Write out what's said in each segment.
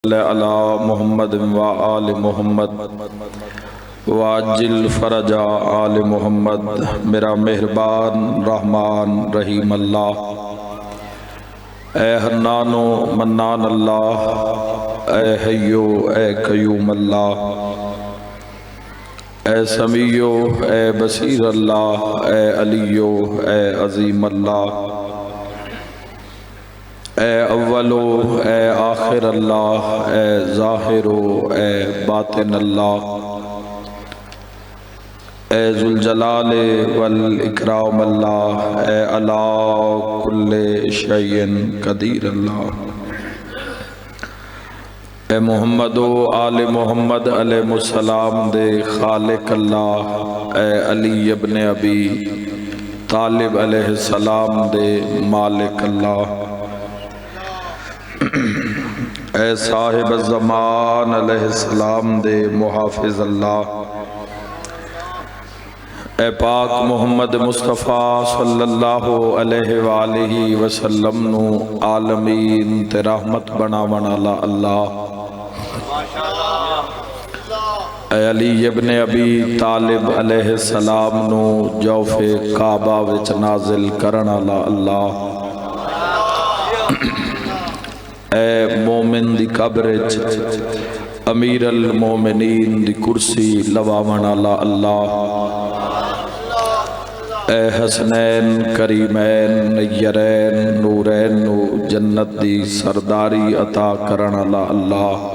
علی محمد و آل محمد واجل فرج آل محمد۔ میرا مہربان رحمان رحیم اللہ، اے حنان و منان اللہ، اے حیو اے قیوم اللہ، اے سمیع اے بصیر اللہ، اے علیو اے عظیم اللہ، اے اولو اے آخر اللہ، اے ظاہرو اے باطن اللہ، اے ذوالجلال والاکرام اللہ، اے علی کل شیء قدیر اللہ۔ اے محمد و آل محمد علیہ السلام دے خالق اللہ، اے علی ابن ابی طالب علیہ السلام دے مالک اللہ، اے صاحب الزمان علیہ السلام دے محافظ اللہ، اے پاک محمد مصطفیٰ صلی اللہ علیہ وآلہ وسلم نو عالمین تے رحمت بناون والا اللہ، اے علی ابن ابی طالب علیہ السلام نو جوف کعبہ وچ نازل کرن والا اللہ، اے مومن دی قبر وچ امیر المومنین دی کرسی لواون والا اللہ، اے حسنین کریمین نیرین نورین نو جنت دی سرداری عطا کرن والا اللہ،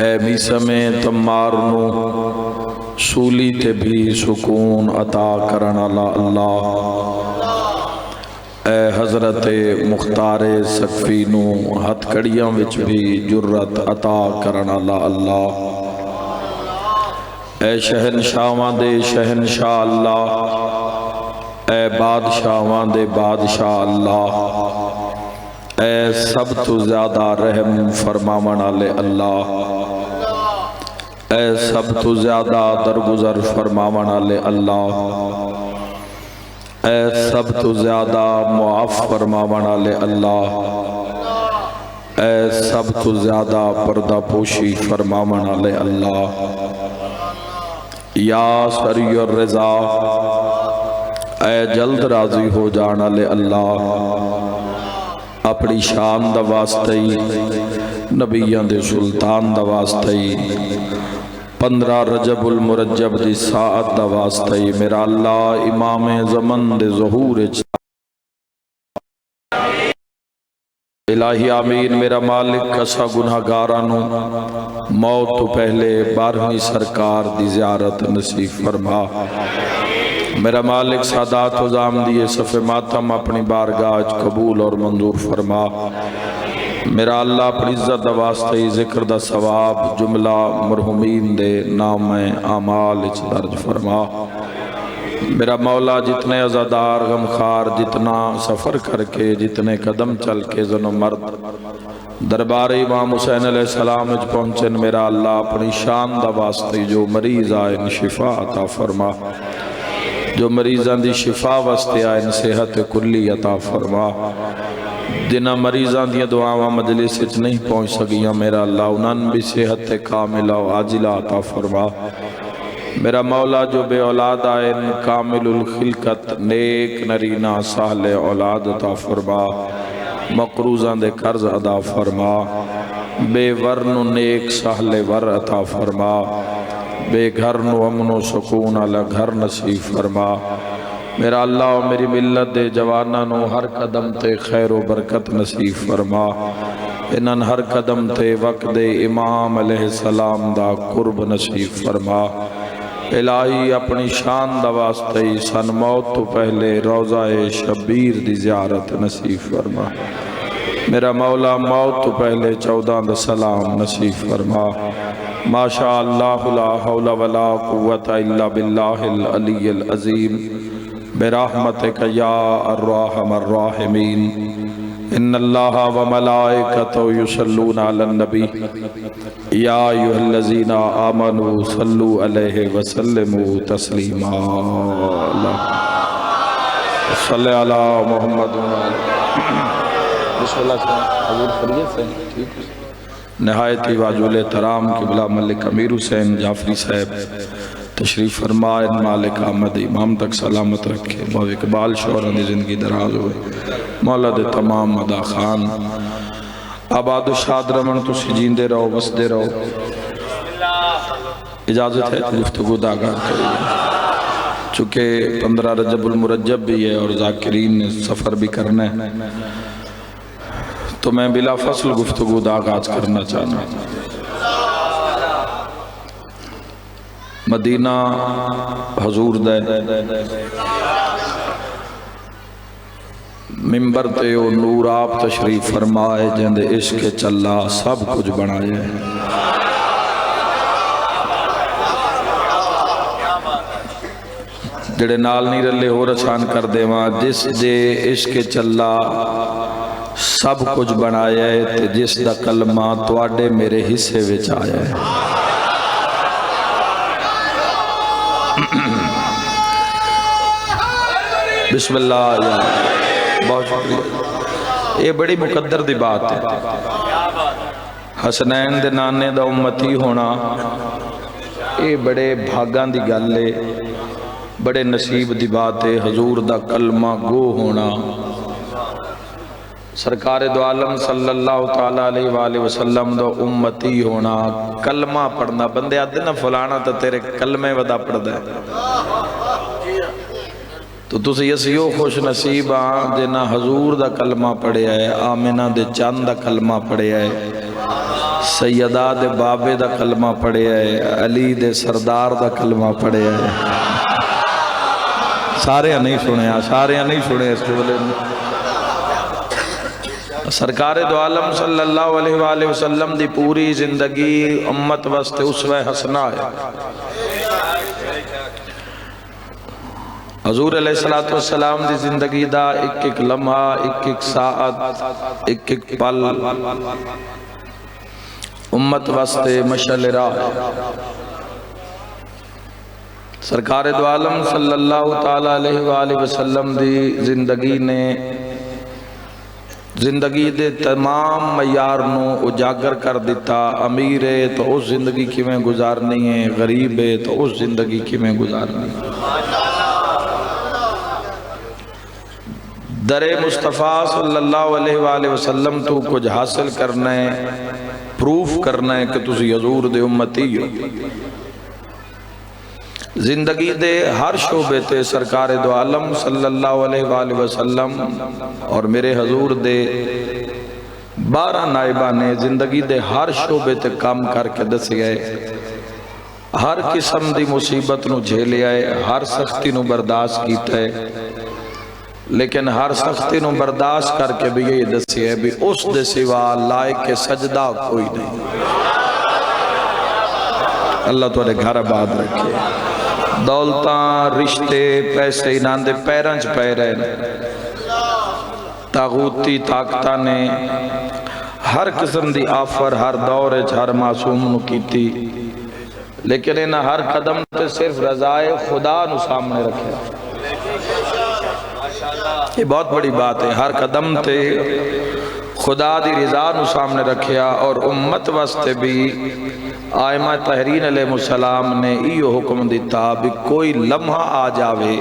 اے میسم تمار نو سولی تے بھی سکون عطا کرن والا اللہ، اے حضرت مختار سقفی نو ہتھ کڑیاں وچ بھی جرت عطا کرن والا اللہ، اے شہنشاہاں دے شہنشاہ اللہ، اے بادشاہاں دے بادشاہ اللہ، اے سب تو زیادہ رحم فرماون والے اللہ، اے سب تو زیادہ درگزر فرماون والے اللہ، اے سب تو زیادہ معاف فرماون والے اللہ، اے سب تو زیادہ پردہ پوشی فرماون والے اللہ، یا سریع الرضا، اے جلد راضی ہو جان والے اللہ، اپنی شان دا واسطے نبیان دے سلطان دا واسطے 15 رجب المرجب دی ساعت دا واسطے میرا اللہ امام زمن دے ظہور الہی آمین۔ میرا مالک کسا گناہگارانو موت تو پہلے 12ویں سرکار دی زیارت نصیب فرما، میرا مالک سادات و زام دیے صف ماتم اپنی بارگاہ قبول اور منظور فرما، میرا اللہ اپنی عزت دا واسطے ذکر دا ثواب جملہ مرحومین دے نام اعمال اچ درج فرما، میرا مولا جتنے عزادار غمخار جتنا سفر کر کے جتنے قدم چل کے زن و مرد دربار امام حسین علیہ السلام اچ پہنچن، میرا اللہ اپنی شان دا واسطے جو مریض آئین شفا عطا فرما، جو مریضان دی شفا واسطے آئین صحت کلی عطا فرما، جنہ مریضان دیا دعاواں مجلس اچ نہیں پہنچ سکیاں میرا اللہ انہاں بھی صحت کاملہ و عاجلہ عطا فرما، میرا مولا جو بے اولاد آئین کامل الخلقت نیک نرینہ سہل اولاد عطا فرما، مقروضان دے قرض ادا فرما، بے ورن نیک سہل ور عطا فرما، بے گھر نو امن و سکون علی گھر نصیب فرما، میرا اللہ و میری ملت دے جوانہ نو ہر قدم تے خیر و برکت نصیب فرما، انہاں ہر قدم تے وقت دے امام علیہ السلام دا قرب نصیب فرما، الہی اپنی شان دا واسطے سن موت تو پہلے روضہ شبیر دی زیارت نصیب فرما، میرا مولا موت تو پہلے 14 دا سلام نصیب فرما، ماشاء اللہ لا حول ولا قوت الا باللہ العلی العظیم برحمتک یا الرحم الراحمین۔ ان اللہ و ملائکتہ یصلون علی النبی یا ایھا الذین آمنوا صلوا علیہ وسلموا تسلیما، صلی علی محمد بسم اللہ سے حضور خیریت سے ٹھیک ہے نہایت ہی واجب احترام قبلہ ملک امیر حسین جعفری صاحب تشریف فرمائے مالک احمد امام تک سلامت رکھے بہو اقبال شوہران دی زندگی دراز ہوئے مولا دے تمام مدہ خان آباد و شاد رمن تو سجیندے رہو بسدے رہو اجازت ہے گفتگو داغا کریے چونکہ 15 رجب المرجب بھی ہے اور ذاکرین نے سفر بھی کرنا ہے تو میں بلا فصل گفتگو دا آغاز کرنا چاہنا مدینہ حضور دے ممبر تے او نور آپ تشریف فرمائے جند عشق چلا سب کچھ بنائے جڑے نال نہیں رلے ہو رچان کر دے ماں جس دے عشق چلا سب کچھ بنایا ہے تے جس دا کلمہ تواڈے میرے حصے وچ آیا ہے بسم اللہ بہت شکریہ یہ بڑی مقدر دی بات ہے حسنین دے نانے دا امتی ہونا یہ بڑے بھاگاں دی گل ہے بڑے نصیب دی بات ہے حضور دا کلمہ گو ہونا سرکار دو عالم صلی اللہ تعالیٰ علیہ وآلہ وسلم دو امتی ہونا کلمہ پڑھنا بندے آدھے نا فلانا تا تیرے کلمے ودا پڑھ دے تو تسی یسیو خوش نصیب آن جنا حضور دا کلمہ پڑھے آئے آمینہ دے چاند دا کلمہ پڑھے آئے سیدہ دے بابے دا کلمہ پڑھے آئے علی دے سردار دا کلمہ پڑھے آئے سارے نہیں سنے اس جولے سرکار دو عالم صلی اللہ علیہ وآلہ وسلم دی پوری زندگی امت وسط اسوہ حسنہ ہے حضور علیہ السلام دی زندگی دا ایک ایک لمحہ ایک ایک ساعت ایک ایک پل امت وسط مشعل راہ سرکار دو عالم صلی اللہ تعالیٰ علیہ وآلہ وسلم دی زندگی نے زندگی دے تمام معیار نو اجاگر کر دیتا امیر ہے تو اس زندگی کی میں گزارنی ہے غریب ہے تو اس زندگی کی میں گزارنی ہے در مصطفیٰ صلی اللہ علیہ وآلہ وسلم تو کچھ حاصل کرنا ہے پروف کرنا ہے کہ تسی حضور دے امتی ہو زندگی دے ہر شعبے تے سرکار دو عالم صلی اللہ علیہ وآلہ وسلم اور میرے حضور دے 12 نائبہ نے زندگی دے ہر شعبے تے کام کر کے دس گئے ہر قسم دی مصیبت نو جھیلے آئے ہر سختی نو برداشت کیتا ہے لیکن ہر سختی نو برداشت کر کے بھی یہ دسی ہے بھی اس دے سوا لائق سجدہ کوئی نہیں اللہ تمہارے گھر آباد رکھے دولتاں رشتے پیسے انہاں دے پیرنچ پہ رہے تاغوتی طاقتہ نے ہر قسم دی آفر ہر دور ہر معصوم نو کیتی لیکن انہاں ہر قدم تے صرف رضائے خدا نو سامنے رکھے یہ بہت بڑی بات ہے ہر قدم تے خدا دی رضا نو سامنے رکھیا اور امت واسطے بھی آئمہ تحرین علیہ السلام نے ایو حکم دیتا بھی کوئی لمحہ آ جاوے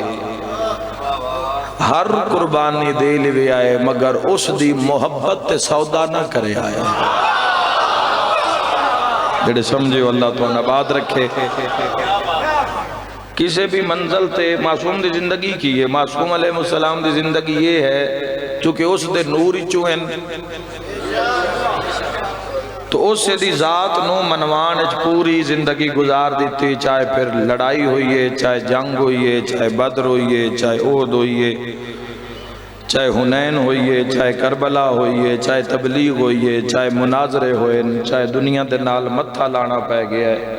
ہر قربانی دے لیوے آئے مگر اس دی محبت تے سودا نہ کرے آئے جڑے سمجھے اللہ تو نباد رکھے کسی بھی منزل تے معصوم دی زندگی کی ہے معصوم علیہ السلام دی زندگی یہ ہے چونکہ اس دے نوری چوہن تو اس سے دی ذات نو منوان اچ پوری زندگی گزار دیتی چاہے پھر لڑائی ہوئی ہے چاہے جنگ ہوئی ہے چاہے بدر ہوئی ہے چاہے احد ہوئی ہے چاہے حنین ہوئی ہے چاہے کربلا ہوئی ہے چاہے تبلیغ ہوئی ہے چاہے مناظرے ہوئے چاہے دنیا دے نال متھا لانا پہ گیا ہے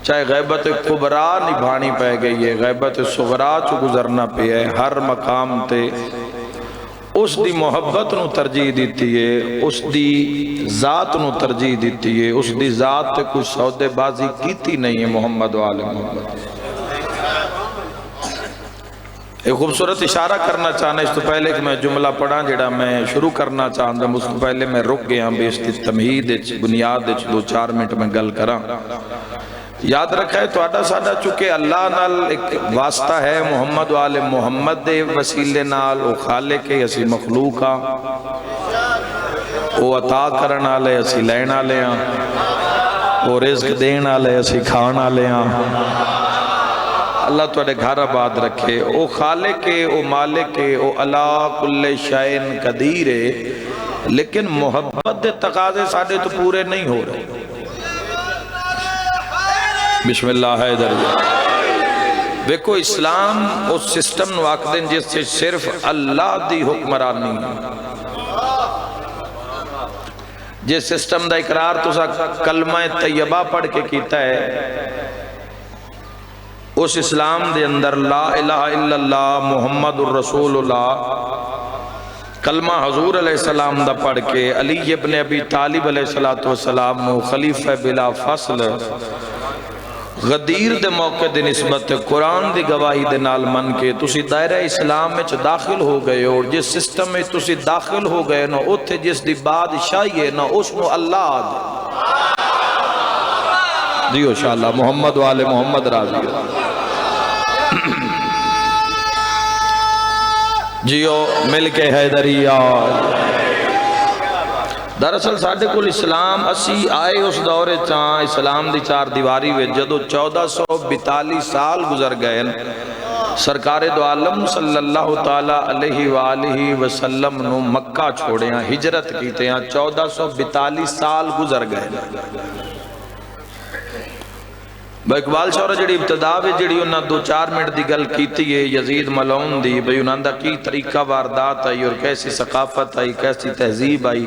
چاہے غیبت کبرا نبھانی پہ گئی ہے غیبت صغرا چو گزرنا پہ ہے ہر مقام تے اس دی محبت نو ترجیح دیتی ہے اس دی ذات نو ترجیح دیتی ہے اس دی ذات تے کچھ سودے بازی کیتی نہیں ہے محمد و آل محمد ایک خوبصورت اشارہ کرنا چاہنا اس تو پہلے کہ میں جملہ پڑھا جڑا میں شروع کرنا چاہتا اس تو پہلے میں رک گیا بیشتی تمہید بنیاد 2-4 منٹ میں گل کراں۔ یاد رکھا ہے تو آڈا ساڈا چکے اللہ نال ایک واسطہ ہے محمد و آل محمد دے وسیلے نال او خالق ہے اسی مخلوقا او عطا کرن آلے اسی لین آلے ہاں او رزق دین آلے اسی کھان آلے ہاں۔ اللہ توڑے گھر آباد رکھے او خالق ہے او مالک ہے او علا کل شائن قدیر ہے، لیکن محبت دے تقاضے ساڑھے تو پورے نہیں ہو رہے۔ بسم اللہ حیدر دیکھو اسلام اس سسٹم نو آکدیں جس سے صرف اللہ دی حکمرانی جس سسٹم دا اقرار تو سا کلمہ طیبہ پڑھ کے کیتا ہے، اس اسلام دے اندر لا الہ الا اللہ محمد الرسول اللہ کلمہ حضور علیہ السلام دا پڑھ کے علی ابن ابی طالب علیہ السلام نو خلیفہ بلا فصل غدیر دے موقع دے نسبت قرآن دی گواہی دے نال من کے تسی دائرہ اسلام میں داخل ہو گئے اور جس سسٹم میں تسی داخل ہو گئے نا اتھے جس دی بادشاہی ہے نا اس نو اللہ دے دیو شاءاللہ محمد و آل محمد راضی جیو مل کے حیدریہ۔ دراصل ساڑھے کل اسلام اسی آئے اس دورے چاہاں اسلام دی 4 دیواری وے جدو 1442 سال گزر گئے سرکار دو عالم صلی اللہ تعالیٰ علیہ وآلہ وسلم نو مکہ چھوڑے ہیں ہجرت کیتے ہیں 1442 سال گزر گئے۔ با اقبال شورہ جڑی ابتدا وے جڑی انہاں 2-4 منٹ دی گل کیتی ہے یزید ملعون دی بھئی انہاں دا کی طریقہ واردات آئی اور کیسی ثقافت آئی، کیسی تہذیب آئی،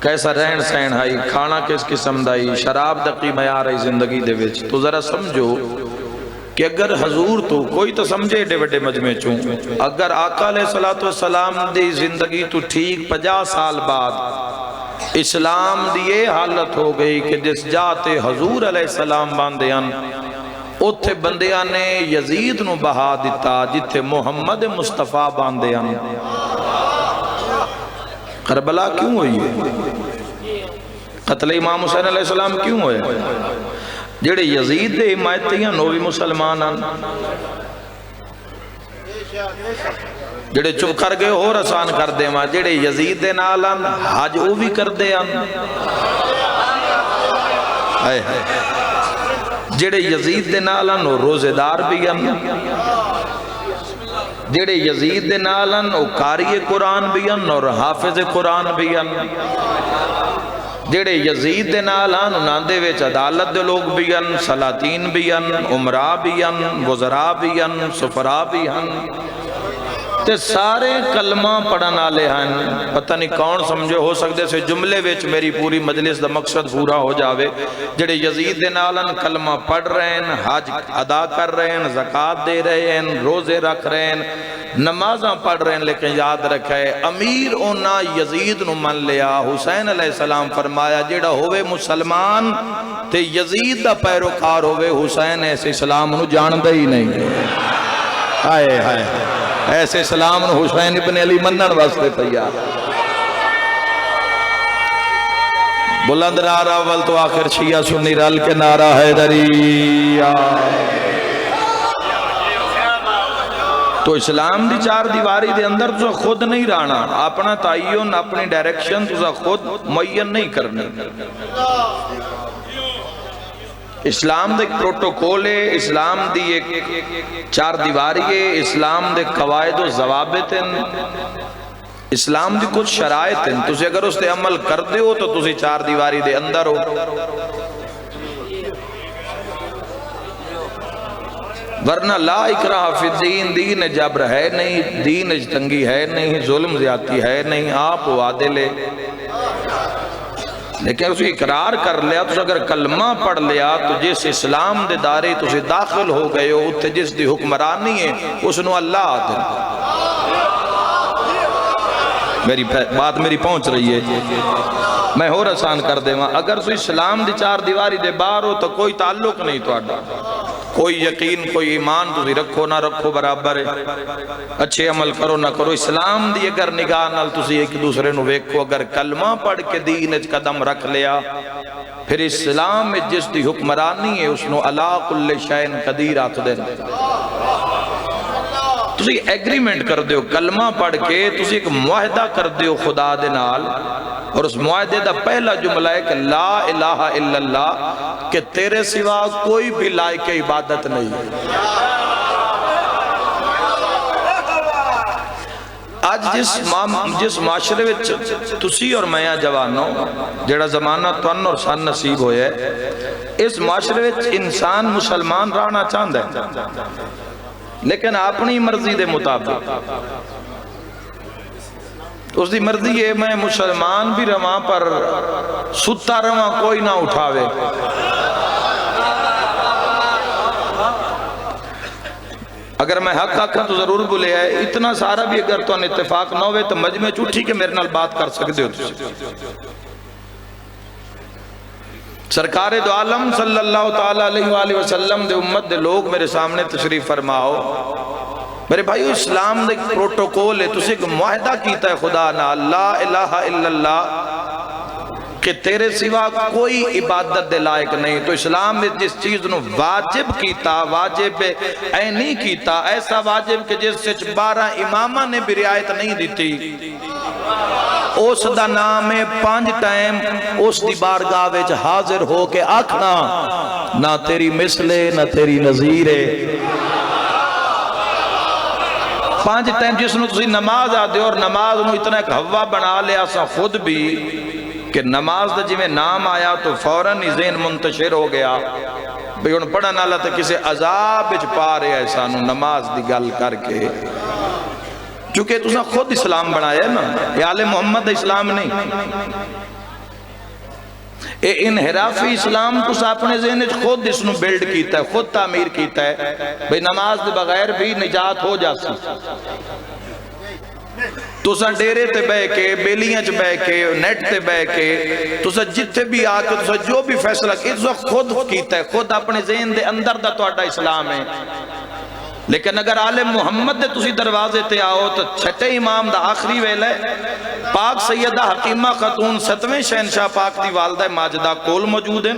کیسا رہن سہن آئی، کھانا کس قسم دائی، شراب دقی معیار آئی زندگی دے وچ۔ تو ذرا سمجھو کہ اگر حضور تو کوئی تو سمجھے ایڈے وڈے مجمع چوں اگر آقا علیہ السلام دی زندگی تو ٹھیک 50 سال بعد اسلام دی یہ حالت ہو گئی کہ جس جاتے حضور علیہ السلام باندیاں اتھے بندیاں نے یزید نو بہا دیتا جتھے محمد مصطفیٰ باندیاں۔ کربلا کیوں ہوئی ہے؟ قتل امام حسین علیہ السلام کیوں ہوئے؟ جڑے یزید دے حمایتیاں نو بھی مسلمان آن جڑے چپ کر گئے اور آسان کر دے ماں جڑے یزید دے نالان حج او بھی کر دے آن جڑے یزید دے نالان او روزے دار بھی آن جڑے یزید دے نالان او قاری قرآن بھی آن اور حافظ قرآن بھی آن جڑے یزید دے نالان انہاں دے وچ عدالت دے لوگ بھی آن سلاطین بھی آن عمرہ بھی آن وزراء بھی آن سفراء بھی آن تے سارے کلمہ پڑھن آلے ہیں پتہ نہیں کون سمجھے ہو سکتے سے جملے ویچ میری پوری مجلس دا مقصد پورا ہو جاوے جڑے یزید دے نالن کلمہ پڑھ رہے ہیں حج ادا کر رہے ہیں زکاة دے رہے ہیں روزے رکھ رہے ہیں نمازاں پڑھ رہے ہیں لیکن یاد رکھے امیر اونا یزید نو من لیا حسین علیہ السلام فرمایا جڑا ہوئے مسلمان تے یزید دا پیروکار ہوئے حسین ایسے اسلام نو جان دے ہی نہیں آئے آئے ایسے اسلام نو حسین ابن علی منن واسطے تیار بلند نعرہ اول تو آخر شیعہ سنی رل کے نعرہ حیدریہ۔ تو اسلام دی 4 دیواری دے اندر تو خود نہیں رانا اپنا تعین اپنی ڈائریکشن تو خود معین نہیں کرنی۔ اسلام دے ایک پروٹوکول ہے اسلام دی ایک 4 دیواری ہے اسلام دے قواعد و ضوابط ہیں اسلام دی کچھ شرائط ہیں تُسے اگر اس تے عمل کر دے ہو تو تُسے 4 دیواری دے اندر ہو ورنہ لا اکراہ فی الدین دین جبر ہے نہیں دین اجتنگی ہے نہیں ظلم زیادتی ہے نہیں آپ وعدے لے لیکن اسے اقرار کر لیا تو اگر کلمہ پڑھ لیا تو جس اسلام دے دارے تو اسے داخل ہو گئے ہو اتھے جس دی حکمرانی ہے اس نو اللہ آتے میری بات میری پہنچ رہی ہے میں اور آسان کر دے ماں اگر تو اسلام دی 4 دیواری دے باہر ہو تو کوئی تعلق نہیں تو اڈا کوئی یقین کوئی ایمان تسی رکھو نہ رکھو برابر ہے، اچھے عمل کرو نہ کرو، اسلام دی اگر نگاہ نال تسی ایک دوسرے نو ویکھو، اگر کلمہ پڑھ کے دین اچ قدم رکھ لیا، پھر اسلام میں جس دی حکمرانی ہے اس نو علا کل شیء قدیر آکھ دینا۔ تسی ایگریمنٹ کر دیو کلمہ پڑھ کے، تسی ایک معاہدہ کر دیو خدا دے نال، اور اس معاہدے دا پہلا جملہ ہے کہ لا الہ الا اللہ، کہ تیرے سوا کوئی بھی لائق عبادت نہیں۔ آج جس معاشرے وچ تسی اور میں جوانوں جڑا زمانہ تن اور سن نصیب ہویا ہے، اس معاشرے وچ انسان مسلمان رہنا چاہتا ہے لیکن اپنی مرضی دے مطابق، اس دی مرضی ہے میں مسلمان بھی رواں پر ستا رواں کوئی نہ اٹھاوے۔ اگر میں حق آکھاں تو ضرور بولے ہے، اتنا سارا بھی اگر تو ان اتفاق نہ ہوئے تو مجمع چوٹھی کے میرے نال بات کر سکتے ہو۔ سرکار دو عالم صلی اللہ تعالیٰ علیہ وآلہ وسلم دے امت دے لوگ میرے سامنے تشریف فرماؤ۔ میرے بھائیو، اسلام دے پروٹوکول ہے، تُسے ایک معاہدہ کیتا ہے خدا نا، لا الہ الا اللہ، کہ تیرے سوا کوئی عبادت دے لائق نہیں۔ تو اسلام میں جس چیز نو واجب کیتا، واجب نہیں کیتا، ایسا واجب کہ جس سے 12 امامہ نے بھی رعایت نہیں دیتی، اس دا نام ہے 5 ٹائم اس دی بارگاہ وچ حاضر ہو کے آکھنا نہ تیری مثل نہ تیری نظیر ہے۔ 5 ٹائم جس نو تسی نماز آدھے، اور نماز نو اتنا ایک ہوا بنا لیا سا خود بھی کہ نماز دا جی میں نام آیا تو فوراً ہی ذہن منتشر ہو گیا بھئی ان پڑھن والا تے کسے عذاب وچ پا رہے ہیں سانو نماز دی گل کر کے، کیونکہ تساں خود اسلام بنایا ہے نا، یہ آل محمد اسلام نہیں۔ اے انحرافی اسلام تساں اپنے ذہن وچ خود اس نو بلڈ کیتا ہے، خود تعمیر کیتا ہے بھئی نماز دے بغیر بھی نجات ہو جاسی۔ تساں ڈیرے تے بے کے، بیلیاں چ بے کے، نیٹ تے بے کے، تساں جتھے بھی آ کے تساں جو بھی فیصلہ کی تساں خود کیتا ہے، خود اپنے ذہن دے اندر دا تہاڈا اسلام ہے۔ لیکن اگر آل محمد دے تسی دروازے تے آؤ تو چھٹے امام دا آخری ویلے پاک سیدہ حکیمہ خاتون 7ویں شہنشاہ پاک دی والدہ ماجدہ کول موجود ہیں،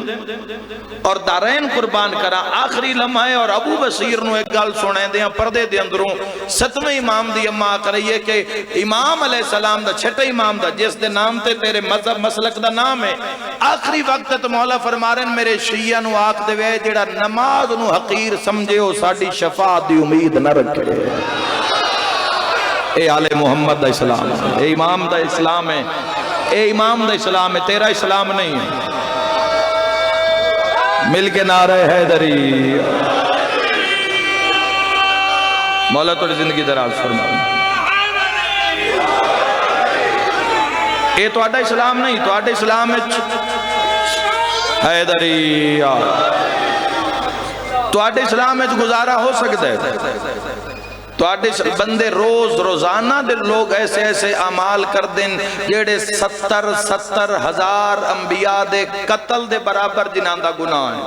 اور دارین قربان کرا آخری لمحہ ہے، اور ابو بصیر نو ایک گل سنیں دیاں پردے دے اندروں 7ویں امام دی اماں کریے کہ امام علیہ السلام دا چھٹے امام دا جس دے نام تے تیرے مذہب مسلک دا نام ہے، آخری وقت تو مولا فرما رہے ہیں میرے شیعہ نو آکھ دے وے جڑا نماز نو حقیر سمجھے ہو ساڑی شفاعت دی امید نہ رکھے۔ اے آل محمد دا اسلام ہے، اے امام دا اسلام ہے، اے امام دا اسلام ہے، تیرا اسلام نہیں ہے۔ مل کے نعرہ حیدری، مولا تو زندگی دراز فرمائے۔ اے تو آڈا اسلام نہیں، تو آڈا اسلام ہے حیدری، تو آڈے اسلام میں گزارا ہو سکتا ہے، تو آڈے بندے روزانہ دے لوگ ایسے ایسے اعمال کر دیں جیڑے 70 ہزار انبیاء دے قتل دے برابر جنان دا گناہ ہے،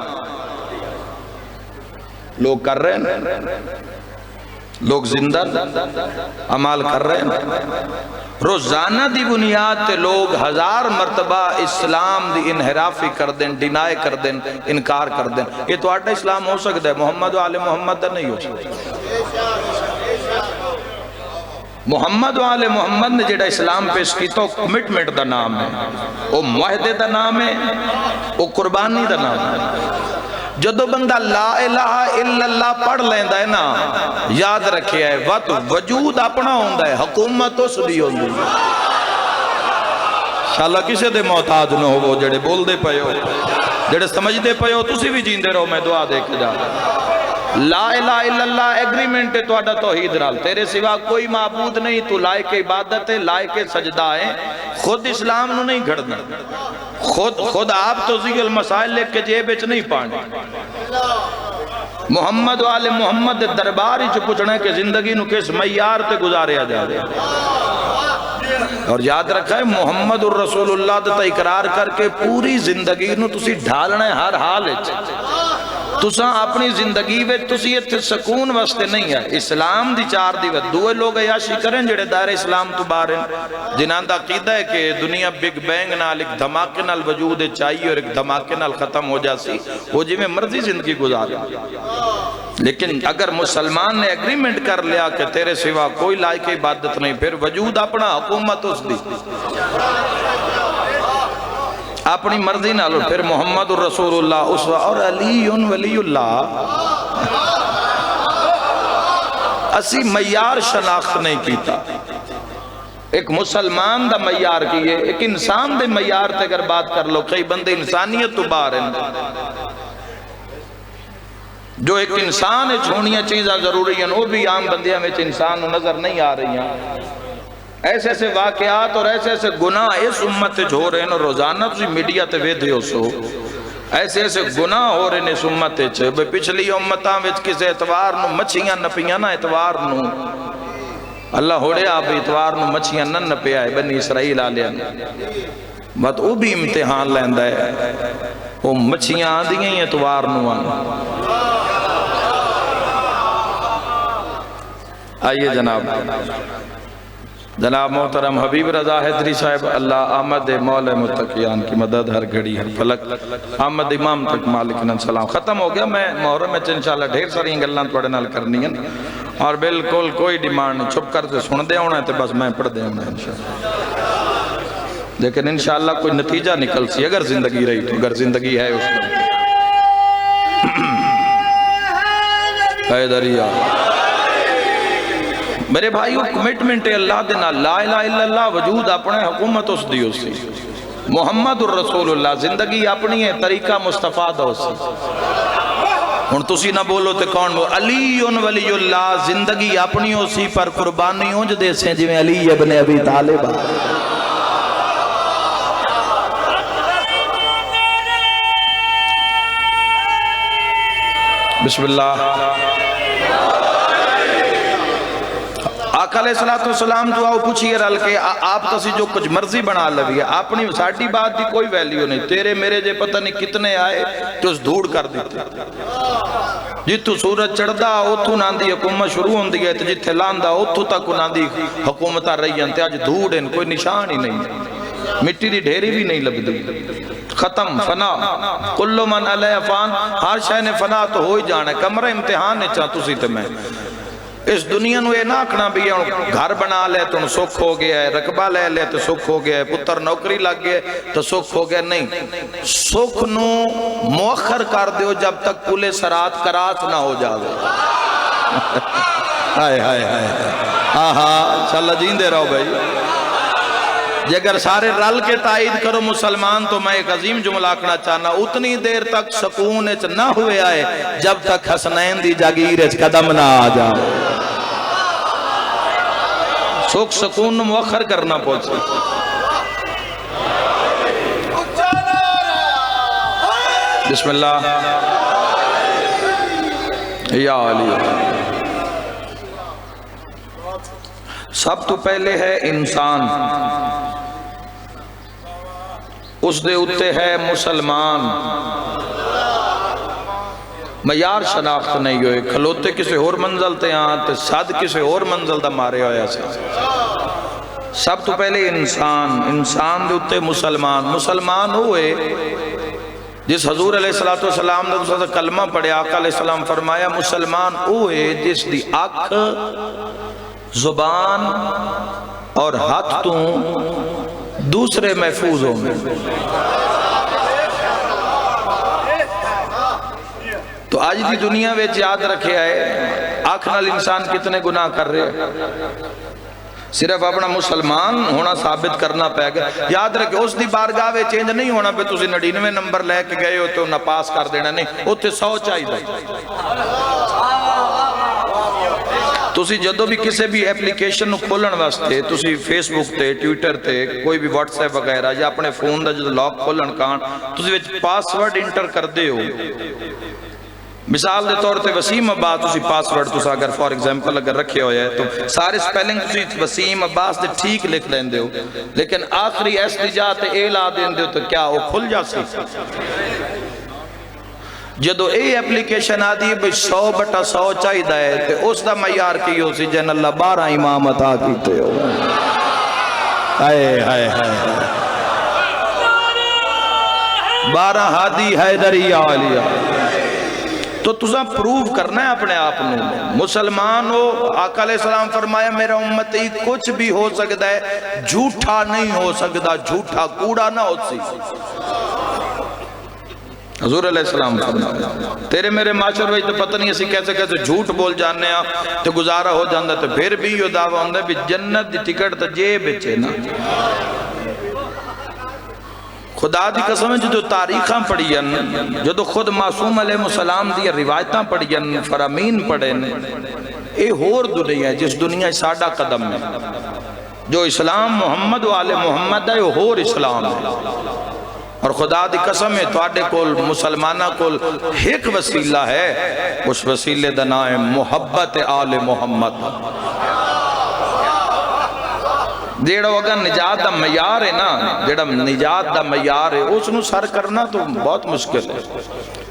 لوگ کر رہے ہیں، لوگ زندہ عمال کر رہے ہیں، روزانہ دی بنیاد تے لوگ 1000 مرتبہ اسلام دی انحرافی کر دیں، ڈینائے کر دیں، انکار کر دیں۔ یہ تو آٹا اسلام ہو سکتا ہے، محمد و آل محمد نہیں ہو سکتا۔ محمد و آل محمد نے جڑا اسلام پیش کی تو کمٹمنٹ دا نام ہے، وہ معاہدے دا نام ہے، وہ قربانی دا نام ہے۔ جدو بندہ لا الہ الا اللہ پڑھ لیندہ ہے نا، یاد رکھے ہے وجود اپنا ہوندہ ہے، حکومت اس دی ہوندی ہے۔ انشاءاللہ کسے دے محتاج نہ ہو، وہ جڑے بول دے پئے ہو، جڑے سمجھ دے پئے ہو، تسی بھی جیندے رہو، میں دعا دے کے جا لا الہ الا اللہ ایگریمنٹ ہے تو آڈا توحید رال، تیرے سوا کوئی معبود نہیں، تو لائق عبادت ہے، لائق سجدہ ہے، خود اسلام نو نہیں گھڑنا، خود آپ تو ذکر المسائل لکھ کے جیب اچ نہیں پانے۔ محمد و آل محمد درباری چو پوچھنا ہے کہ زندگی نو کس معیار تے گزارے آ جا رہے، اور یاد رکھا ہے محمد الرسول اللہ تا اقرار کر کے پوری زندگی نو تسی ڈھالنا ہے ہر حال اچ۔ تساں اپنی زندگی وچ تسی ایتھے سکون واسطے نہیں ہے اسلام دی چار دیوار دوے لوگ عیاشی کریں جڑے دائر اسلام تو باہر ہیں جنہاں دا عقیدہ ہے کہ دنیا بگ بینگ نال ایک دھماکے نال وجود چاہیے اور ایک دھماکے نال ختم ہو جاسی وہ جی میں مرضی زندگی گزارے لیکن اگر مسلمان نے ایگریمنٹ کر لیا کہ تیرے سوا کوئی لائق عبادت نہیں پھر وجود اپنا حکومت اس دی اپنی مرضی نہ لو پھر محمد الرسول اللہ اسوہ اور علی ولی اللہ اسی معیار شناخت نہیں کیتا ایک مسلمان دا معیار کیے ایک انسان دے معیار تے اگر بات کر لو کئی بندے انسانیت تو باہر ہیں جو ایک انسان ہے چھوڑیاں چیزاں ضروری ہیں وہ بھی عام بندیاں میں انسان نظر نہیں آ رہی ہیں ایسے ایسے واقعات اور ایسے ایسے گناہ اس امت ہو رہے ہیں روزانہ تسی میڈیا تے ویدھے ہو سو ایسے ایسے گناہ ہو رہے ہیں اس امت چھے پچھلی امتاں وچ کسے اتوار نو مچھیاں نپیاں نا اتوار نو اللہ ہوڑے آپ اتوار نو مچھیاں نن نپے آئے بنی اسرائیل آلیاں بات وہ بھی امتحان لیندہ ہے وہ مچھیاں آدھی ہیں اتوار نو آئیے جناب محترم حبیب رضا حیدری صاحب اللہ آمد مولا متقیان کی مدد ہر گھڑی ہر فلک آمد امام تک مالکنا سلام ختم ہو گیا میں محرم میں انشاءاللہ ڈھیر ساری گلاں توڑے نال کرنی ہیں اور بالکل کوئی ڈیمانڈ نہیں چھپ کر سے سن دے ہونا ہے تو بس میں پڑھ دے ہونا ہے انشاءاللہ لیکن انشاءاللہ کوئی نتیجہ نکل سی اگر زندگی رہی تو اگر زندگی ہے اس کو حیدریہ میرے بھائیو کمٹمنٹ اللہ دینا لا الہ الا اللہ وجود اپنے حکومت اس دیو سی محمد الرسول اللہ زندگی اپنی ہے طریقہ مصطفیٰ دو سی ان تسی نہ بولو تے کون بولو علی ولی اللہ زندگی اپنی ہو سی پر قربانی ہوں جو دے سے جو علی ابن ابی طالب بسم اللہ آقا علیہ السلام دعاؤ پوچھئے رل کے آپ تسی جو کچھ مرضی بنا لگی ہے اپنی ساٹھی بات دی کوئی ویلیو نہیں تیرے میرے جے پتہ نہیں کتنے آئے تو اس دھوڑ کر دیتے جتو سورج چڑھ دا اتھو ناندی حکومت شروع ہوں دی ہے جتھے لاندہ اتھو تک ناندی حکومتہ رہی ہیں آج دھوڑ ہیں کوئی نشان ہی نہیں مٹی دی ڈھیری بھی نہیں لگ دی ختم فنا کلو من علیہ فان ہر شے نے فنا تو ہو ہی جانا ہے کمرہ امتحان نے چاہ تسی تے میں اس دنیا نو یہ ناکھنا بھی ہے گھر بنا لے تو سکھ ہو گیا ہے رقبہ لے لے تو سکھ ہو گیا ہے پتر نوکری لگ گیا تو سکھ ہو گیا نہیں سکھ نو مؤخر کر دیو جب تک پلے سرات کراس نہ ہو جاوے ہائے ہائے ہائے آہا انشاءاللہ جیندے رہو بھائی اگر سارے رل کے تائید کرو مسلمان تو میں ایک عظیم جملہ آکھنا چاہنا اتنی دیر تک سکون نہ ہوئے آئے جب تک حسنین دی جاگیر قدم نہ آ جائے سکھ سکون مؤخر کرنا پہنچے بسم اللہ یا علی سب تو پہلے ہے انسان اس دے اتے ہے مسلمان معیار شناخت نہیں ہوئے کھلوتے کسے اور منزل تے آتے صد کسے اور منزل دا مارے ہویا سے سب تو پہلے انسان دے اتے مسلمان ہوئے جس حضور علیہ السلام نے دوسرا کلمہ پڑھے آقا علیہ السلام فرمایا مسلمان ہوئے جس دی آنکھ زبان اور ہاتھ تو دوسرے محفوظ ہوں گے تو آج دی دنیا ویچ یاد رکھے آئے آنکھ نال انسان کتنے گناہ کر رہے صرف اپنا مسلمان ہونا ثابت کرنا پہ گا یاد رکھے اس دی بارگاہ وے چینج نہیں ہونا پہ تُسی 99 نمبر لے کے گئے ہو تو نہ پاس کر دینا نہیں وہ تے 100 چاہی دا تُسی جدو بھی کسے بھی اپلیکیشن نو کھولن واسطے تُسی فیس بک تے ٹویٹر تے کوئی بھی واٹس ایپ وغیرہ یا اپنے فون دا جدو لاک کھولن کان تُسی ویچ پاسورڈ انٹر کر دے ہو مثال دے طور تے وسیم عباس تُسی پاسورڈ تُسا اگر فار ایگزامپل اگر رکھے ہوئے ہے تو سارے سپیلنگ تُسی وسیم عباس دے ٹھیک لکھ لین دے ہو لیکن آخری ایس دی جاتے اے لا دین دے ہو تو کیا وہ کھل جا سی جدو اے اپلیکیشن آدھی ہے بھئی 100/100 چاہی دائے تے اس دا معیار کی ہو سی جن اللہ 12 امام عطا کیتے ہو ہائے ہائے ہائے 12 ہادی حیدری عالیہ تو تُسا پروف کرنا ہے اپنے آپنوں مسلمان ہو آقا علیہ السلام فرمایا میرا امتی کچھ بھی ہو سکتا ہے جھوٹا نہیں ہو سکتا جھوٹا کوڑا نہ ہو سی حضور علیہ السلام فرمایا تیرے میرے معاشر وہی تو پتہ نہیں اسی کیسے کیسے جھوٹ بول جانے ہیں تو گزارا ہو جاندہ تو پھر بھی یہ دعویٰ ہوندہ ہے بھی جنت دی ٹکٹ تا جیب بچے نا خدا دی قسم ہے جو تاریخاں پڑھین جو خود معصوم علیہ السلام دی روایتاں پڑھین فرامین پڑھین اے ہور دنیا ہے جس دنیا ساڑھا قدم ہے جو اسلام محمد و آل محمد ہے وہ ہور اسلام ہے اور خدا دی قسم ہے توڑے کول مسلمانہ کول ایک وسیلہ ہے اس وسیلے دا نام ہے محبت آل محمد جیڑا اگر نجات دا معیار ہے نا جیڑا نجات دا معیار ہے اس نو سر کرنا تو بہت مشکل ہے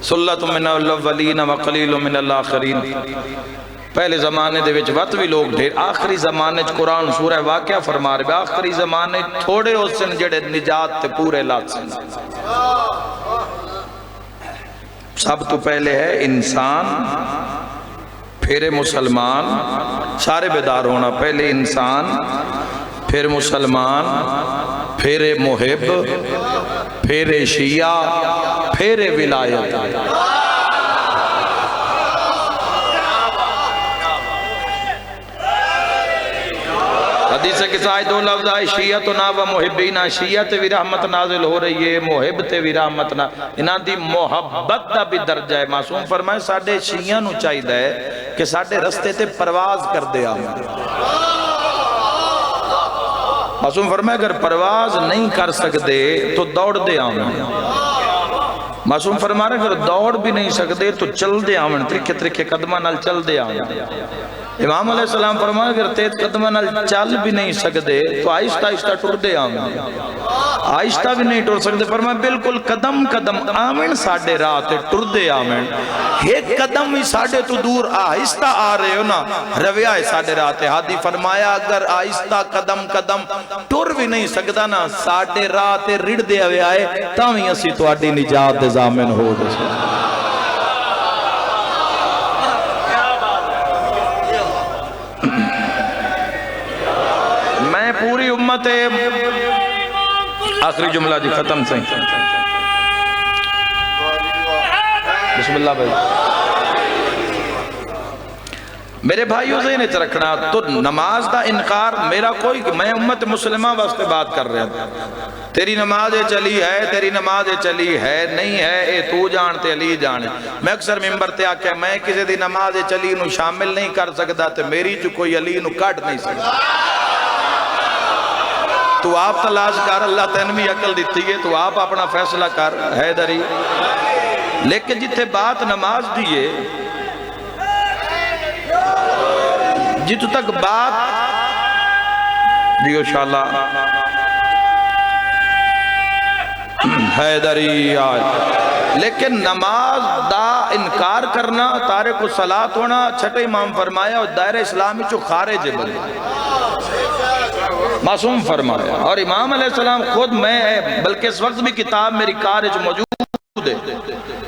سلت من الاولین و قلیل من الاخرین پہلے زمانے دے وچ وقت بھی لوگ ڈھیر آخری زمانے قرآن سورہ واقعہ فرما رہے آخری زمانے تھوڑے ہو سن جڑے نجات تے پورے لات سن سب تو پہلے ہے انسان پھر مسلمان سارے بیدار ہونا پہلے انسان پھر مسلمان پھر محب پھر شیعہ پھر ولایت حدیث کے ساتھ دو لفظ آئے شیعتنا و محبینا شیعت بھی رحمت نازل ہو رہی ہے محبت بھی رحمت انہاں دی محبت دا بھی درجہ ہے معصوم فرمائے ساڑھے شیعہ نو چاہی دے کہ ساڑھے رستے تے پرواز کر دے آمد معصوم فرمائے اگر پرواز نہیں کر سکتے تو دوڑ دے آمن معصوم فرمائے اگر دوڑ بھی نہیں سکتے تو چل دے آمن ترکے ترکے قدمہ نال چل دے آمن امام علیہ السلام فرمائے اگر تیز قدمہ نال چل بھی نہیں سکتے تو آہستہ آہستہ ٹر دے آمن آہستہ بھی نہیں ٹر سکتے فرمائے بالکل قدم قدم آمن ساڑھے رات ٹر دے آمن ایک قدم ہی ساڑھے تو دور آہستہ آ رہے ہو نا رویہ ہے ساڑھے رات حادی فرمایا اگر آہستہ قدم قدم ٹر بھی نہیں سکتا نا ساڑھے رات رڑ دے ہوئے آئے تاویں اسی تو آٹی نجات ضامن ہو دے میں پوری امت آخری جملہ جی ختم سے بسم اللہ بھائی میرے بھائیوں سے انہیں رکھنا تو نماز دا انکار میرا کوئی میں امت مسلمہ واسطے بات کر رہا تھا تیری نماز چلی ہے تیری نماز چلی ہے نہیں ہے اے تو جانتے علی جانے میں اکثر ممبر تے آکے میں کسی دی نماز چلی نو شامل نہیں کر سکتا تے میری جو کوئی علی نو کٹ نہیں سکتا تو آپ تلاش کر اللہ تینوی عقل دیتی ہے تو آپ اپنا فیصلہ کر حیدری لیکن جتنے بات نماز دیئے جتو تک بات دیو شاءاللہ حیدری آج لیکن نماز دا انکار کرنا تارک الصلاۃ ہونا چھٹے امام فرمایا اور دائرہ اسلامی چو خارج بلے معصوم فرمایا اور امام علیہ السلام خود میں بلکہ اس وقت بھی کتاب میری کارج موجود ہے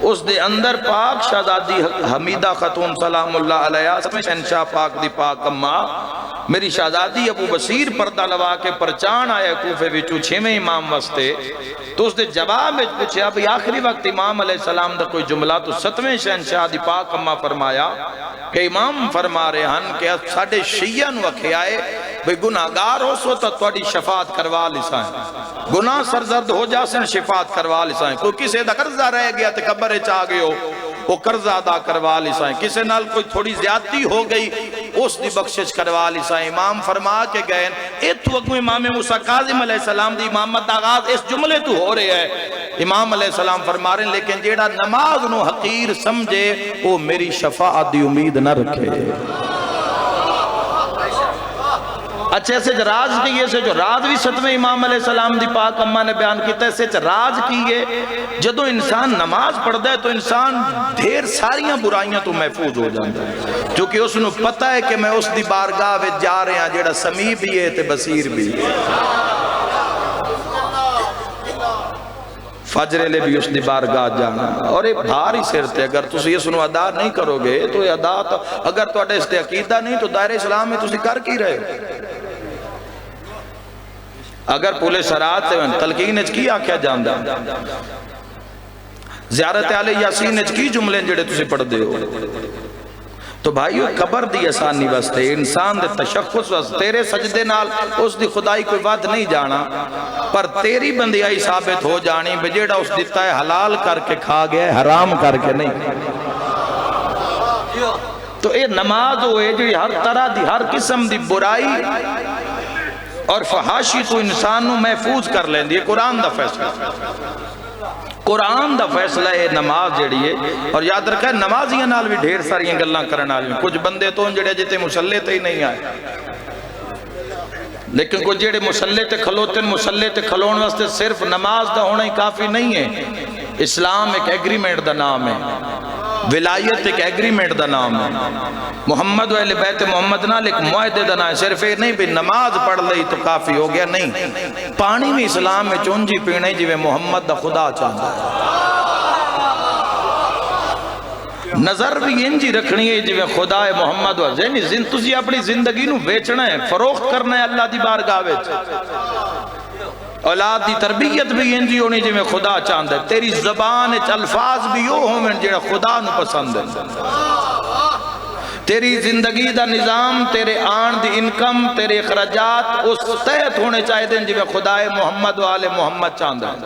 اس دے اندر پاک شہزادی حمیدہ خاتون سلام اللہ علیہ شہنشاہ پاک دی پاک اماں میری شہزادی ابو بصیر پردہ لوا کے پرچان آیا کوفے وچو چھویں امام واسطے تو اس نے جواب میں پوچھے اب آخری وقت امام علیہ السلام دا کوئی جملہ تو 7ویں شہنشاہ دی پاک اماں فرمایا کہ امام فرما رہے ہن کہ ساڑھے شیعہ نو اکھے آئے بھئی گناہگار ہو سو تو توڑی شفاعت کروا لسائیں گناہ سرزد ہو جاسن شفاعت کروا لسائیں کوئی کسے دا قرضہ رہ گیا تے قبر چاہ گئے ہو وہ قرضہ ادا کروا لسائیں کسے نال کوئی تھوڑی زیادتی ہو گئی اس دی بخشش کروا لسائیں امام فرما کے گئے ایتو وقت امام موسیٰ کاظم علیہ السلام دی امامت آغاز اس جملے تو ہو رہے ہے امام علیہ السلام فرما رہے ہیں لیکن جیڑا نماز نو حقیر سمجھے وہ میری شفاعت دی امید نہ رکھے اچھا ایسے راز کی ہے جو راز بھی ستویں امام علیہ السلام دی پاک اماں نے بیان کیتا ہے ایسے راز کی ہے جدو انسان نماز پڑھدا ہے تو انسان ڈھیر ساریاں برائیاں تو محفوظ ہو جاتا ہے کیونکہ اس نو پتہ ہے کہ میں اس دی بارگاہ وچ جا رہے ہیں جیڑا سمیع بھی ہے تے بصیر بھی ہے فجر لے بھی اس دی بارگاہ جانا اور ایک بھاری سر تے اگر تسی اس نو ادا نہیں کرو گے تو یہ ادا اگر تو اڈے اس تے عقیدہ نہیں تو دائرہ اسلام میں تسی کر کی رہے اگر پولے سرات سے تلقین اچ کی آکھیا جاندہ زیارت علی یاسین اچ کی جملے جڑے تسی پڑھ دے ہو تو بھائیو قبر دی آسانی واسطے انسان دے تشخص واسطے تیرے سجدے نال اس دی خدائی کوئی ود نہیں جانا پر تیری بندیائی ثابت ہو جانی بجیڑا اس دیتا ہے حلال کر کے کھا گیا ہے حرام کر کے نہیں تو اے نماز ہوئے جڑی ہر طرح دی ہر قسم دی برائی اور فحاشی تو انسان نو محفوظ کر لیں دی قرآن دا فیصلہ قرآن دا فیصلہ ہے نماز جڑی ہے اور یاد رکھا ہے نمازیاں نال بھی ڈھیر ساریاں گلاں کرن والی کچھ بندے تو جڑے جتے مصلی تے ہی نہیں آئے لیکن کچھ جڑے مصلی تے کھلوتے مصلی تے کھلون واسطے صرف نماز دا ہونا ہی کافی نہیں ہے اسلام ایک ایگریمنٹ دا نام ہے ولایت ایک ایگریمنٹ دا نام ہے محمد و اہل بیت محمد نال ایک معاہدے دا نام ہے صرف یہ نہیں بھی نماز پڑھ لئی تو کافی ہو گیا نہیں پانی میں اسلام میں چونجی پینے جی میں محمد دا خدا چاہتا ہے نظر بھی انجی رکھنی ہے جی میں خدا محمد و تسی اپنی زندگی نو بیچنا ہے فروخت کرنا ہے اللہ دی بارگاہ وچ اولاد دی تربیت بھی انجی ہونی جی میں خدا چاہتا ہے تیری زبان الفاظ بھی یوں ہوں میں جیڑا خدا نو پسند ہے تیری زندگی دا نظام تیرے آن دی انکم تیرے اخراجات اس تحت ہونے چاہے دیں جی میں خدا محمد و آل محمد چاہتا ہے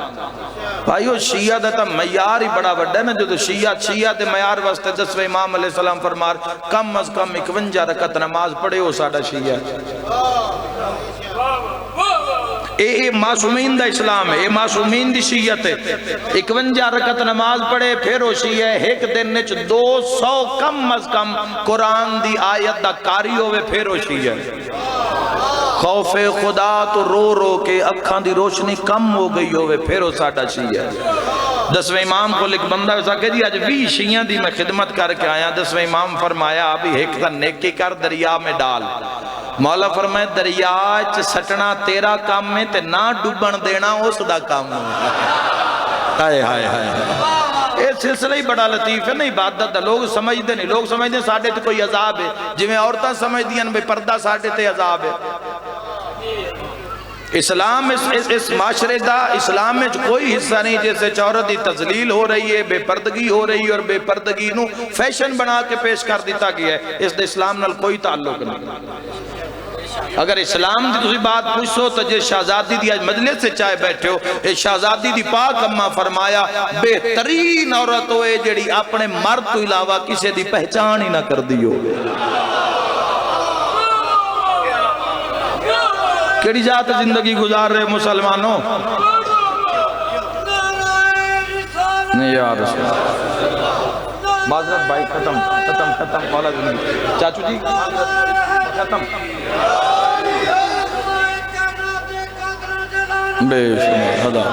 بھائیو شیعہ دا تا معیار ہی بڑا بڑا ہے نا جو تو شیعہ دے معیار واسطے 10 امام علیہ السلام فرمار کم از کم 51 رکعت نماز پڑھے ہو ساڑا شیعہ اے معصومین دا اسلام ہے اے معصومین دی شیعت ہے 51 رکعت نماز پڑھے پھر ہو شیعہ ہے ایک دن نچ 200 کم از کم قرآن دی آیت دا کاری ہوئے پھر ہو شیعہ خوف خدا تو رو رو کے اکھاں دی روشنی کم ہو گئی ہوئے پھر ہو ساڑا شیعہ 10ویں امام کو لکھ بندہ ایسا کہ جی آج 20 شیعہ دی میں خدمت کر کے آیا 10ویں امام فرمایا ابھی ایک تا نیکی کر دریا میں ڈال مولا فرمائے دریاچ سٹنا تیرا کام میں تے نہ ڈوبن دینا اس دا کام میں ہائے ہائے ہائے یہ سلسلہ ہی بڑا لطیف ہے نہیں عبادت دا لوگ سمجھتے نہیں لوگ سمجھتے ہیں ساڑھے تے کوئی عذاب ہے جی میں عورتاں سمجھ دیا بے پردہ ساڑھے تے عذاب ہے اسلام اس معاشرے دا اسلام میں کوئی حصہ نہیں جیسے عورت دی تذلیل ہو رہی ہے بے پردگی ہو رہی ہے اور بے پردگی نو فیشن بنا کے پیش کر دیتا گیا ہے اس دے اسلام نال کوئی تعلق نہیں اگر اسلام دی تسی بات پوچھو تو جے شہزادی دی آج مجلس سے چاہے بیٹھے ہو اے شہزادی دی پاک اماں فرمایا بہترین عورت ہوئے جڑی اپنے مرد تو علاوہ کسی دی پہچان ہی نہ کر دیو کیڑی جات زندگی گزار رہے مسلمانوں نہیں یا رسول معذرت بھائی ختم مولا زندگی چاچو جی ختم بے شمار حدا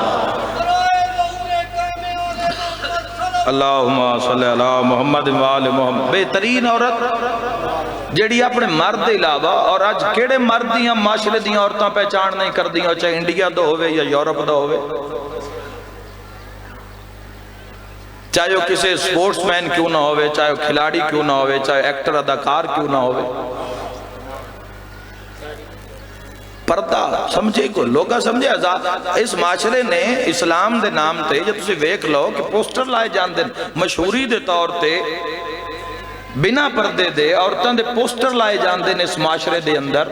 اللہم صلی اللہ محمد وآل محمد بہترین عورت جیڑی اپنے مرد علاوہ اور آج کیڑے مرد دیاں معاشرے دیاں عورتاں پہچان نہیں کر دیاں چاہے انڈیا دو ہوئے یا یورپ دو ہوئے چاہے وہ کسی سپورٹس مین کیوں نہ ہوئے چاہے وہ کھلاڑی کیوں نہ ہوئے چاہے ایکٹر اداکار کیوں نہ ہوئے پردہ سمجھے کو لوگا سمجھے اس معاشرے نے اسلام دے نام تے جب تسی ویک لو کہ پوسٹر لائے جان دیں مشہوری دے طور تے بنا پردے دے عورتاں دے پوسٹر لائے جان دیں اس معاشرے دے اندر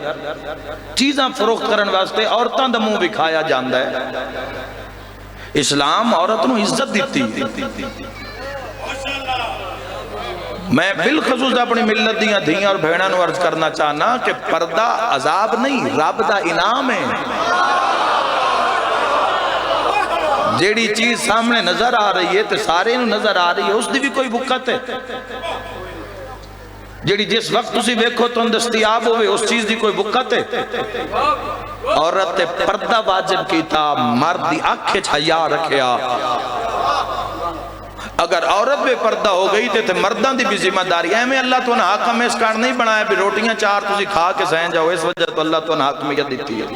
چیزاں فروخت کرن واسطے عورتاں دا منہ بکھایا جاندہ ہے اسلام عورت نو عزت دیتی میں بالخصوص اپنی ملت دیاں دھیاں اور بھیڑاں نو عرض کرنا چاہنا کہ پردہ عذاب نہیں رب دا انعام ہے جیڑی چیز سامنے نظر آ رہی ہے تو سارے نو نظر آ رہی ہے اس دی بھی کوئی بکت ہے جیڑی جس وقت تسی ویکھو تو دستیاب ہوئے اس چیز دی کوئی بکت ہے؟ عورت پردہ واجب کیتا، مرد دی آنکھیں حیا رکھیا۔ اگر عورت بے پردہ ہو گئی تے مردان دی بھی ذمہ داری ہے۔ میں اللہ تو نے حاکم اس کار نہیں بنایا بھی روٹیاں چار تسی کھا کے سہن جاؤ، اس وجہ تو اللہ تو نے حاکمیت دیتی ہے۔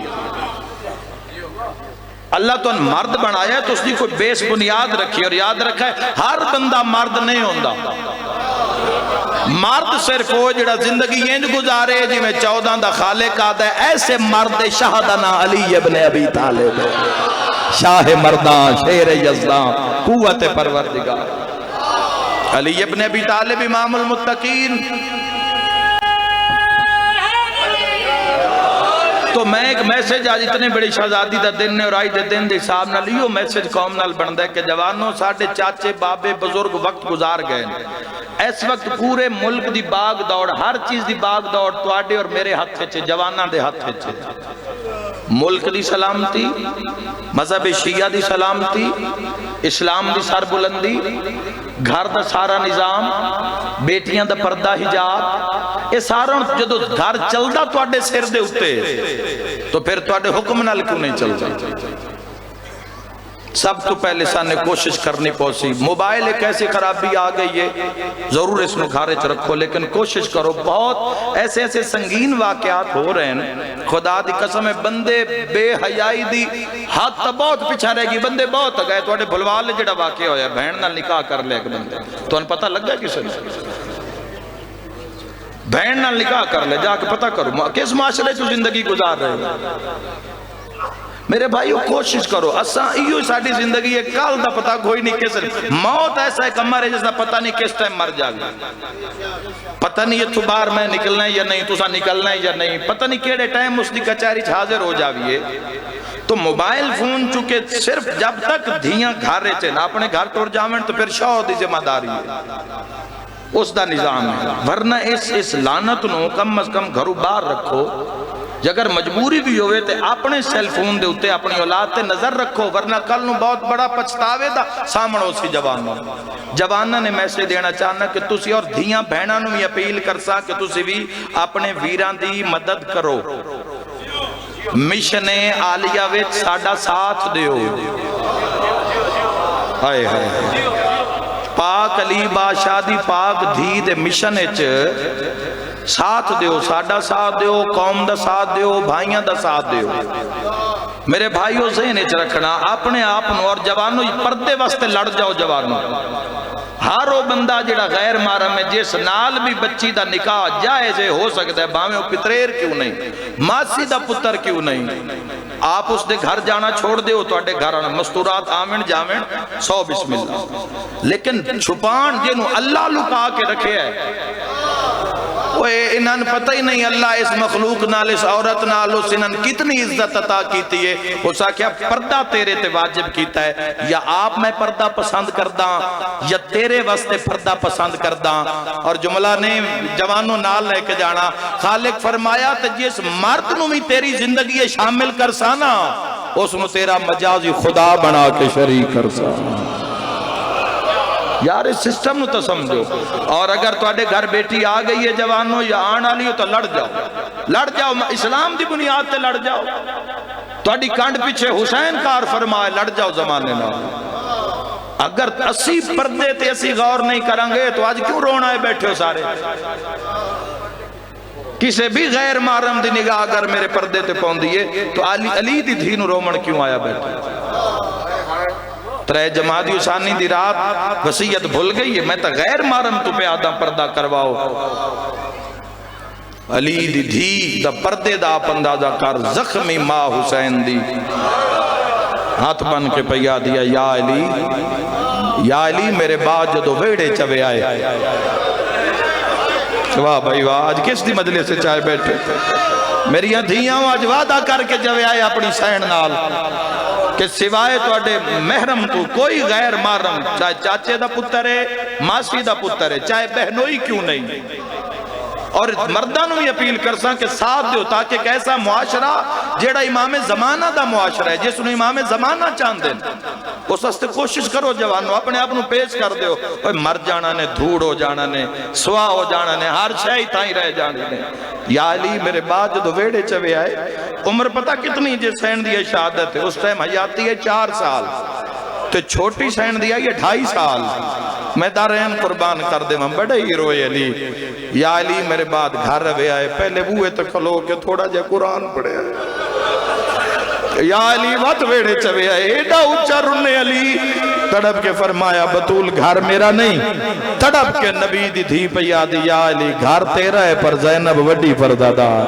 اللہ تو نے مرد بنایا تو اس دی کوئی بیس بنیاد رکھی، اور یاد رکھا ہے ہر بندہ مرد نہیں ہوندہ۔ مرد صرف وہ جڑا زندگی انج گزارے جی میں 14 دا خالق آدھا ہے، ایسے مرد شہدنا علی ابن ابی طالب، شاہ مردان، شیر یزدان، قوت پروردگار، علی ابن ابی طالب امام المتقین۔ تو میں ایک میسیج آج اتنے بڑی شہزادی دا دن نے اور آئی دے دن دے حساب نہ لیو میسیج قوم نال بن دے کہ جوانوں ساڑھے چاچے بابے بزرگ وقت گزار گئے۔ اس وقت پورے ملک دی باغ دوڑ، ہر چیز دی باغ دوڑ تواڈے اور میرے ہاتھ چھے، جوانہ دے ہاتھ چھے۔ ملک دی سلامتی، مذہب شیعہ دی سلامتی، اسلام دی سر بلندی، گھر دا سارا نظام، بیٹیاں دا پردہ حجاب، یہ سارا جدو گھر چلدا تواڈے سر دے اتے تو پھر تواڈے حکم نال کیوں نہیں چلدا؟ سب تو پہلے سانے کوشش کرنی پوسی۔ موبائل ایک ایسی خرابی آ گئی ہے، ضرور اس نے گھارے چ رکھو، لیکن کوشش کرو۔ بہت ایسے ایسے سنگین واقعات ہو رہے ہیں، خدا دی قسم ہے، بندے بے حیائی دی حد تا بہت پیچھا رہ گی، بندے بہت گئے۔ تواڈے بھلوال جڑا واقعہ ہویا بہن نال نکاح کر لے ایک بندے، تو ان پتہ لگ گیا کسے نے؟ بہن نال نکاح کر لے، جا کے پتہ کرو کس معاشرے تو زندگی گزار رہے ہیں۔ میرے بھائیو کوشش کرو، اساں ایو ساڑھی زندگی ہے، کال دا پتہ کوئی نہیں کس موت ایسا ایک امر ہے جس دا پتہ نہیں کس ٹائم مر جائے، پتہ نہیں یہ تو بار میں نکلنا ہے یا نہیں، تو سا نکلنا ہے یا نہیں، پتہ نہیں کیڑے ٹائم اس دی کچاری حاضر ہو جاویے۔ تو موبائل فون چکے صرف جب تک دھیاں گھر رہے چے نا اپنے گھر توڑ جاویں تو پھر شاہ دی ذمہ داری ہے، اس دا نظام ہے۔ ورنہ اس لعنت نو کم از کم گھرو باہر رکھو، اگر مجبوری بھی ہوئے تے اپنے سیل فون دے اتے اپنی اولاد تے نظر رکھو، ورنہ کل نو بہت بڑا پچھتاوے دا سامنوں سی جوانوں۔ جوانہ نے میسیج دینا چاہنا کہ تسی اور دھیاں بہناں نو بھی اپیل کرسا کہ تسی بھی اپنے ویران دی مدد کرو، مشن عالیہ وچ ساڈا ساتھ دیو۔ ہائے ہائے پاک علی بادشاہ دی پاک دھی دے مشن وچ ساتھ دیو، ساڈا ساتھ دیو، قوم دا ساتھ دیو، بھائیاں دا ساتھ دیو۔ میرے بھائیوں ذہن وچ رکھنا اپنے آپ نو، اور جوانوں پردے واسطے لڑ جاؤ۔ جوانوں ہر وہ بندہ جڑا غیر محرم ہے جس نال بھی بچی دا نکاح جائز ہو سکتا ہے، باویں وہ پتریر کیوں نہیں، ماسی دا پتر کیوں نہیں، آپ اس دے گھر جانا چھوڑ دے ہو، تو اڈے گھر آنا مستورات آمن جامن 100 بسم اللہ، لیکن چھپان جنہوں اللہ لکا کے رکھے ہے، وہ انہاں پتہ ہی نہیں اللہ اس مخلوق نال اس عورت نال اس انہاں کتنی عزت عطا کیتی ہے۔ اس کیا پردہ تیرے تے واجب کیتا ہے، یا آپ میں پردہ پسند کرداں یا تیرے واسطے پردہ پسند کرداں۔ اور جملہ نے جوانوں نال لے کے جانا، خالق فرمایا تے جس مرد نو بھی تیری زندگی شامل کرسانا اس نو تیرا مجازی خدا بنا کے شریک کرسانا۔ یار اس سسٹم نو تو سمجھو۔ اور اگر تواڈے گھر بیٹی آ گئی ہے جوانوں یا آنا لیو تو لڑ جاؤ، اسلام دی بنیاد تے لڑ جاؤ۔ تواڈی کانڈ پیچھے حسین کار فرمائے لڑ جاؤ زمانے نہ۔ اگر اسی پردے تے اسی غور نہیں کریں گے تو آج کیوں رونا ہے بیٹھے ہو سارے؟ کسے بھی غیر محرم دی نگاہ اگر میرے پردے تے پہن دیئے تو علی دی دھی نو رومن کیوں آیا بیٹھے؟ ترے جماعتی حسانی دی رات وصیت بھول گئی ہے، میں تا غیر محرم تو پہ آدم پردہ کرواؤ۔ علی دی دھی دا پردے دا آپ اندازہ کر، زخمی ماں حسین دی ہاتھ بن کے پیا دیا، یا علی میرے بعد جدو ویڑے چوے آئے۔ واہ بھائی واہ، آج کس دی مجلس سے چاہے بیٹھے، میری دھیاں آج وعدہ کر کے جوے آئے اپنی سین نال کہ سوائے تو اڈے محرم تو کوئی غیر محرم، چاہے چاچے دا پتر ہے، ماسی دا پتر ہے، چاہے بہنوئی کیوں نہیں۔ اور مردانو بھی اپیل کرساں کہ ساتھ دیو، تاکہ ایک ایسا معاشرہ جیڑا امام زمانہ دا معاشرہ ہے، جس نے امام زمانہ چاند دیں۔ اس واسطے کوشش کرو جوانو اپنے آپ پیش کر دیو مر جانا نے دھوڑ ہو جانا نے سوا ہو جانا نے ہر شے تھائی رہ جانے نے یا علی میرے بعد جو ویڑے چوے آئے عمر پتہ کتنی جے سین دی شہادت ہے اس ٹائم حیاتی ہے 4 سال تو چھوٹی سین دیا یہ 2.5 سال میں دارین قربان کر دے میں بڑے ہی روئے علی یا علی میرے بعد گھر روے آئے پہلے بوئے تو کھلو کہ تھوڑا جے قرآن پڑھے آئے یا علی وقت ویڑے چوے آئے ایڈا اچھا رنے علی تڑپ کے فرمایا بطول گھر میرا نہیں تڑپ کے نبی دی تھی پہ یادی یا علی گھر تیرا ہے پر زینب وڈی پردادار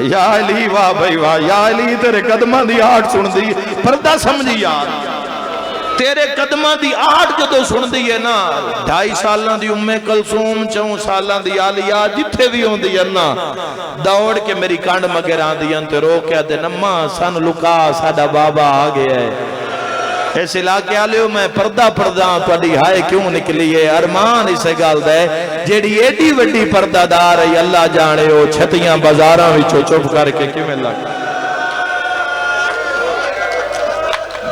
یا علی واہ بھائی واہ یا علی تیرے قدمہ دی آٹھ سن دی پردہ سمجھی یار تیرے قدمہ دی آٹھ جدو سن دی ہے نا 2.5 سالان دی ام کلثوم 4 سالان دی آلیہ جتھے بھی ہوں دی نا دوڑ کے میری کانڈ مگران دی انتے رو کیا دے نمہ سن لکا ساڑا بابا آگے ہے اس علاقے آلیو میں پردہ تو اڈی ہائے کیوں نکلی ہے ارمان اسے گال دے جیڑی ایڈی وڈی پردہ دار ہے اللہ جانے ہو چھتیاں بازاراں وچوں چپ کر کے کیوں میں لگا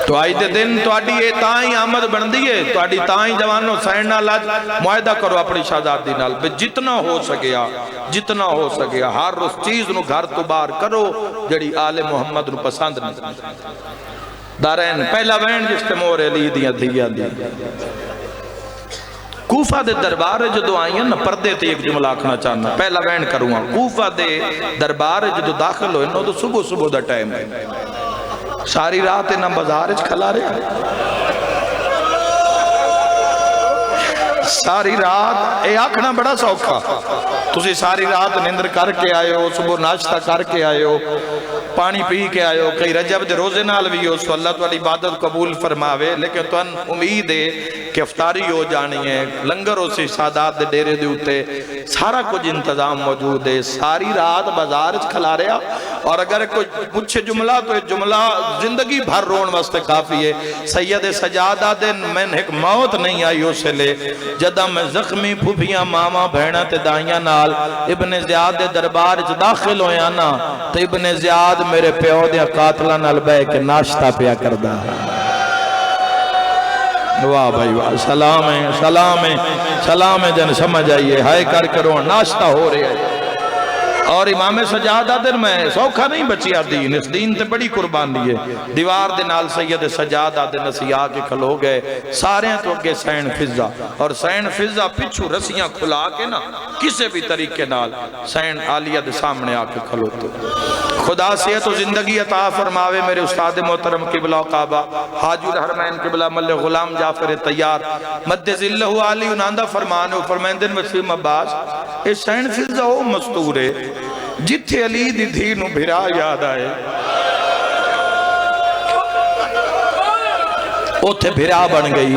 تو آئی دے دن تو اڈی یہ تائیں آمد بن دیئے تو اڈی تائیں جوانوں سائنہ لاج معاہدہ کرو اپنی شہزادی نال جتنا ہو سکیا ہر اس چیز نو گھر تو بار کرو جڑی آل محمد نو پسند نہیں دارین پہلا وین جس کے مور علی دیاں دیا دی کوفہ دے دربار جدو آئیں نا پردے تے ایک جملہ آکھنا چاہنا پہلا وین کروں گا کوفہ دے دربار جدو داخل ہوئے نا تو صبح دا ٹائم ہے ساری رات انہاں بازارج کھلا رہے ساری رات اے آکھنا بڑا سوکھا تسی ساری رات نندر کر کے آئے ہو صبح ناشتہ کر کے آئے ہو پانی پی کے آئے ہو کئی رجب دے روزے نال بھی ہو سو اللہ تعالی عبادت قبول فرماوے لیکن تو ان امید ہے کہ افطاری ہو جانی ہے لنگر ہو سی سادات دے ڈیرے دے ہوتے سارا کچھ انتظام موجود ہے ساری رات بازارج کھلا رہا اور اگر کوئی پوچھے جملہ تو ایک جملہ زندگی بھر رون واسطے کافی ہے سید سجادہ دن میں ایک موت نہیں آئی ہو سے لے جدہ میں زخمی پھوپیاں ماما بھیڑا تے دائیاں نال ابن زیاد دے دربار داخل ہویا نا تو ابن زیاد میرے پیو دیا قاتلہ نال بے کے ناشتہ پیا کردہ واہ بھائی واہ سلام ہے جن سمجھ آئیے ہائے کر کرو ناشتہ ہو رہے ہیں اور امام سجادہ دن میں سوکھا نہیں بچیا دین اس دین تے بڑی قربانی ہے دیوار دے نال سید سجادہ دن اسی آکے کھلو گئے سارے تو اگے سین فضہ اور سین فضہ پچھو رسیاں کھلا کے نا کسے بھی طریقے نال سین آلیہ دے سامنے آکے کھلو تو خدا سے تو زندگی عطا فرماوے میرے استاد محترم قبلہ قعبہ حاجی الحرمین قبلہ ملک غلام جعفر تیار مدد اللہ علی اناندہ فرمانے فرمائن دن وسیم عباس اس سین فضہ ہو مستورے جتھے علی دی دھی نو بھرا یاد آئے اوتھے بھرا بن گئی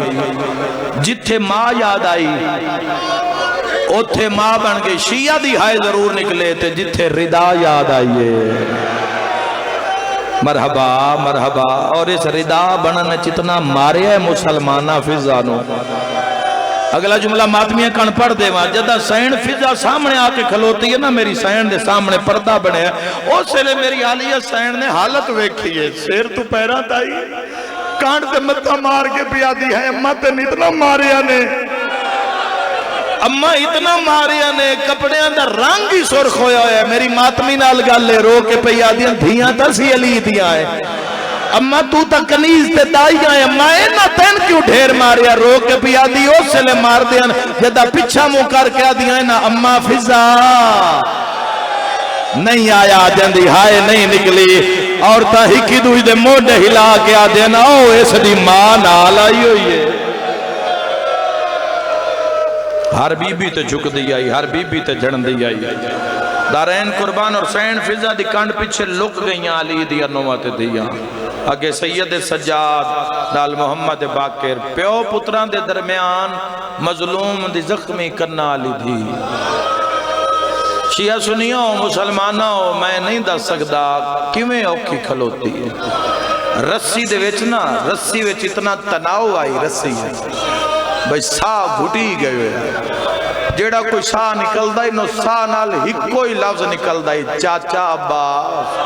جتھے ماں یاد آئی اوتھے ماں بن گئی شیعہ دی ہائے ضرور نکلے تھے جتھے ردا یاد آئیے مرحبا مرحبا اور اس ردا بننے چتنا مارے ہے مسلمانہ فضانوں اگلا جملہ ماتمیہ کن پڑھ دے وہاں جدہ سین فضا سامنے آکے کھلوتی ہے نا میری سین دے سامنے پردہ بنے ہے اس سے لے میری عالیہ سین نے حالت ویکھی ہے سیر تو پیران تائی کانٹ سے متہ مار کے پیا دی ہے اممہ تے اتنا ماریا نے اممہ اتنا ماریا نے کپڑے اندر رنگ ہی سرخ ہویا ہے میری ماتمی نال گالے رو کے پیا دیا دھیاں تسی علی دیا ہے اممہ تو تا کنیز تے دائی آئے اممہ اینا تین کیوں ڈھیر ماریا رو کے پیا دی اس سے لے مار دیا جدہ پچھا مو کر کے دیا ہے نا اممہ فضا نہیں آیا جندی ہائے نہیں نکلی اور تا ہکی دوئی دے موڑے ہلا کے دیا نا او اس دی ماں نال آئی ہوئی ہے ہر بی بی تے جھک دی آئی ہر بی بی تے جھڑن دی آئی دارین قربان اور سین فضا دی کانڈ پیچھے لک گئیاں علی دیا نوات دیا اگے سید سجاد نال محمد باقر پیو پتران دے درمیان مظلوم دی زخمی کرنا علی دی شیعہ سنیوں مسلمانوں میں نہیں دس سکتا کیویں اوکھی کھلوتی ہے رسی دے ویچنا رسی ویچ اتنا تناؤ آئی رسی ہے بھئی ساہ گھٹی گئے ہوئے جیڑا کوئی ساہ نکل دائی نو ساہ نال ہی کوئی لفظ نکل دائی چاچا عباس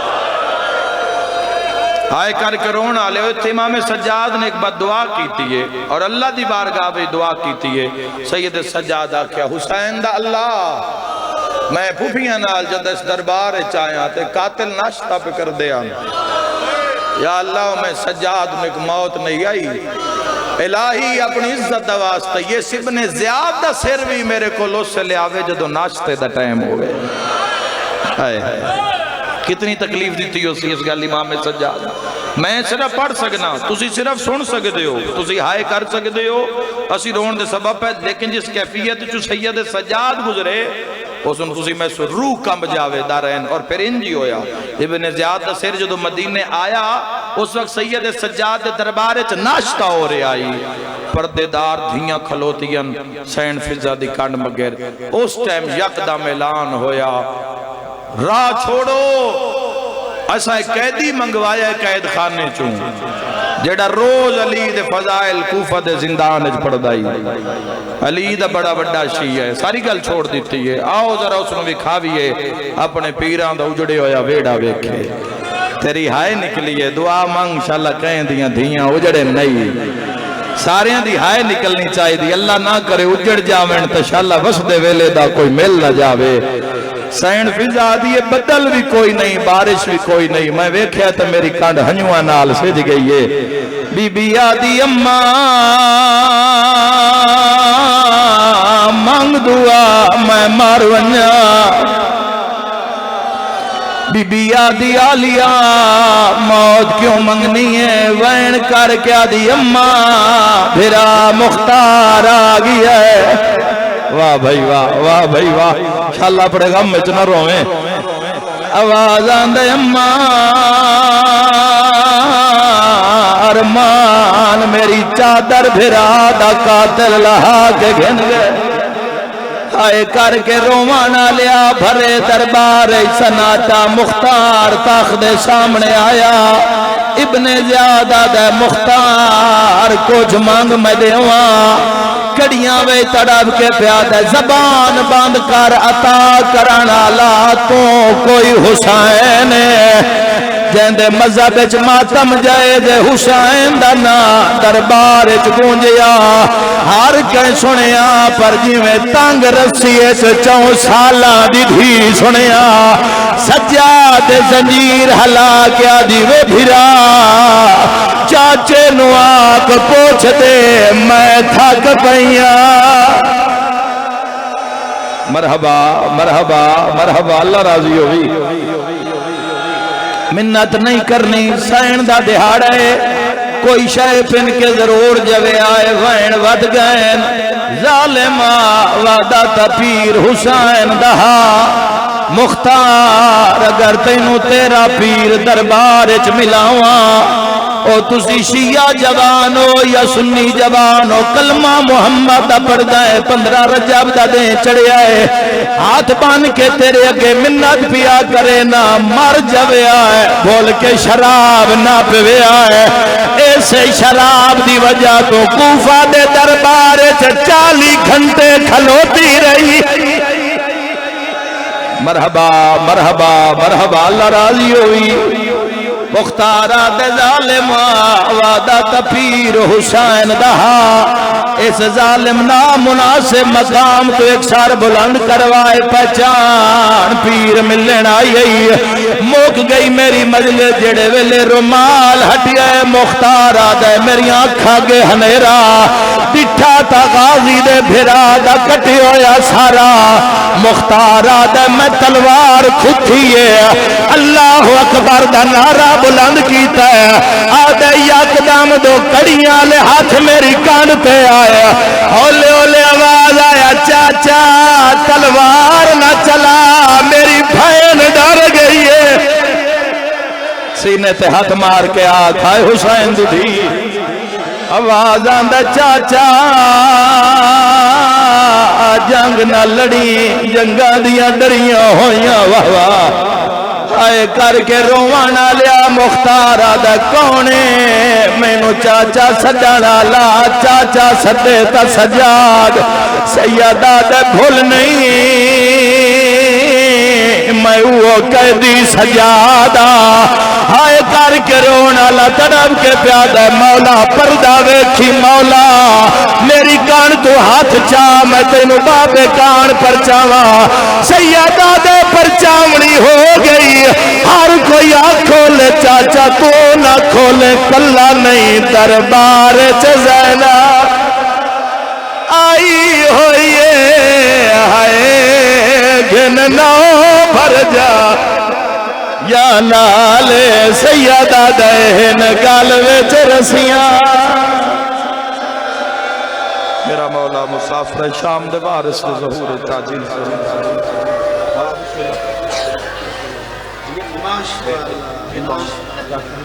ہائے کر کے رون آلے ہوئے امام سجاد نے ایک بات دعا کیتی ہے اور اللہ دی بارگاہ بھی دعا کیتی ہے. سید سجاد آکھیا حسین دا اللہ میں پھوپیاں نال جد اس دربار چاہیاں تے قاتل ناشتہ پہ کر دیا یا اللہ میں سجاد میں ایک موت نہیں آئی الہی اپنی عزت دا واسطہ یہ سبن زیاد دا سر بھی میرے کو لو سے لے آوے جدو ناشتے دا ٹائم ہوئے. کتنی تکلیف دیتی ہو سی اس گل امام سجاد. میں صرف پڑھ سکنا تسی صرف سن سکتے ہو تسی ہائے کر سکتے ہو اسی رون دے سبب ہے لیکن جس کیفیت چو سید سجاد گزرے اس ان تسی میں سو روح کم جاوے دارین اور پھر انجی ہویا. ابن زیاد دا سر جدو مدینے آیا اس وقت سید سجاد دربارے چ ناشتہ ہو رہے آئی پردے دار دھیاں کھلوتیاں سین فضا دی کانڈ مگر اس ٹائم یکدم اعلان ہویا راہ چھوڑو ایسا ایک قیدی منگوایا ہے قید خانے چوں جیڑا روز علی دے فضائل کوفہ دے زندان اچ پڑھ دائی. علی دا بڑا بڑا شیعہ ہے ساری گل چھوڑ دیتی ہے. آؤ ذرا اس نے بھی کھاویے اپنے پیران دا اجڑے ہویا ویڑا ویکھے تیری ہائے نکلی ہے دعا مانگ شاءاللہ کہیں دیاں دھیاں اجڑے نہیں ساریاں دی ہائے نکلنی چاہی دی اللہ نہ کرے اجڑ جاویں تو شاءاللہ بس دے ویلے دا کوئی مل نہ جاوے. سین فضا دیئے بدل بھی کوئی نہیں بارش بھی کوئی نہیں میں ویکھیا تو میری کانڈ ہنیوہ نال سج گئی ہے. بی بی آدھی اماں مانگ دعا میں مار ونیا بی بی آدھی آلیا موت کیوں منگنی ہے وین کر کے آدھی اماں بھرا مختار آگئی ہے. واہ بھائی واہ بھائی واہ شاءاللہ پڑے غم میں چنہ رویں آواز آندے اماں ارمان میری چادر بھرا دا قاتل لہا کے گھن گئے. ہائے کر کے روانہ لیا بھرے دربار سناتا مختار تاخت سامنے آیا ابن زیادہ دے مختار کچھ مانگ میں دیواں کڑیاں وے تڑاب کے پیادہ زبان باندھ کر عطا کرانا لا تو کوئی حسین جیندے مذہب اچ ماتم جائے دے حسین دانا دربار اچ گونجیا ہر کہیں سنیا پر جی میں تانگ رسی اچ 4 سالاں دی دھی سنیا سجاد زنجیر ہلا کیا دی وے بھرا چاچے نو آپ پوچھ دے میں تھک پئیاں. مرحبا مرحبا مرحبا اللہ راضی ہوئی منت نہیں کرنی سین دا دہاڑے کوئی شے پن کے ضرور جوے آئے وین ود گئن ظالمہ وعدہ تا پیر حسین دہا مختار اگر تینوں تیرا پیر دربارچ ملاواں او تسی شیعہ جوان ہو یا سنی جوان ہو کلمہ محمد دا پڑھ دائے 15 رجب دا دیں چڑھے آئے ہاتھ بان کے تیرے اگے منت پیا کرے نہ مر جوے آئے بول کے شراب نہ پوے آئے ایسے شراب دی وجہ تو کوفہ دے دربار 40 گھنٹے کھلوتی رہی. مرحبا مرحبا مرحبا اللہ راضی ہوئی مختارات ظالم وعدہ تپیر حسین دہا اس ظالم نامناسب مقام تو ایک سار بلند کروائے پہچان پیر ملن آئی موک گئی میری مجلس جڑے ویلے رومال ہٹیا مختارات میری آنکھا گے ہنیرا ڈٹھا تا غازی دے بھرا دا کٹی ہویا سارا مختارات میں تلوار کھتیے اللہ اکبر دا نعرہ بلند کیتا ہے آدھے یکدم 2 کڑیاں لے ہاتھ میری کان پہ آیا اولے اولے آواز آیا چاچا تلوار نہ چلا میری بہن ڈر گئی ہے سینے تے ہاتھ مار کے آکھائے حسین دی آواز آندہ چاچا جنگ نہ لڑی جنگاں دیاں ڈریاں ہویاں واہ واہ آئے کر کے روانا لیا مختارہ دا کونے مینو چاچا سجانا لا چاچا سدے تا سجاد سیدہ دے بھول نہیں میں وہ قیدی سجادہ ہائے کر کے رونا اللہ تڑپ کے پیادہ مولا پردہ ویکھی مولا میری کان تو ہاتھ چاہ میں تینوں بابے کان پر چاہاں سیدہ دے پر چاوڑی ہو گئی ہر کوئی آنکھ کھولے چاچا تو نہ کھولے کلا نہیں دربار زینب آئی ہوئیے ہائے گھن نو بھر جا یا نالے سیدہ دہن گالوے چرسیاں میرا مولا مسافر شام دے وارث دے ظہور تاجیل سے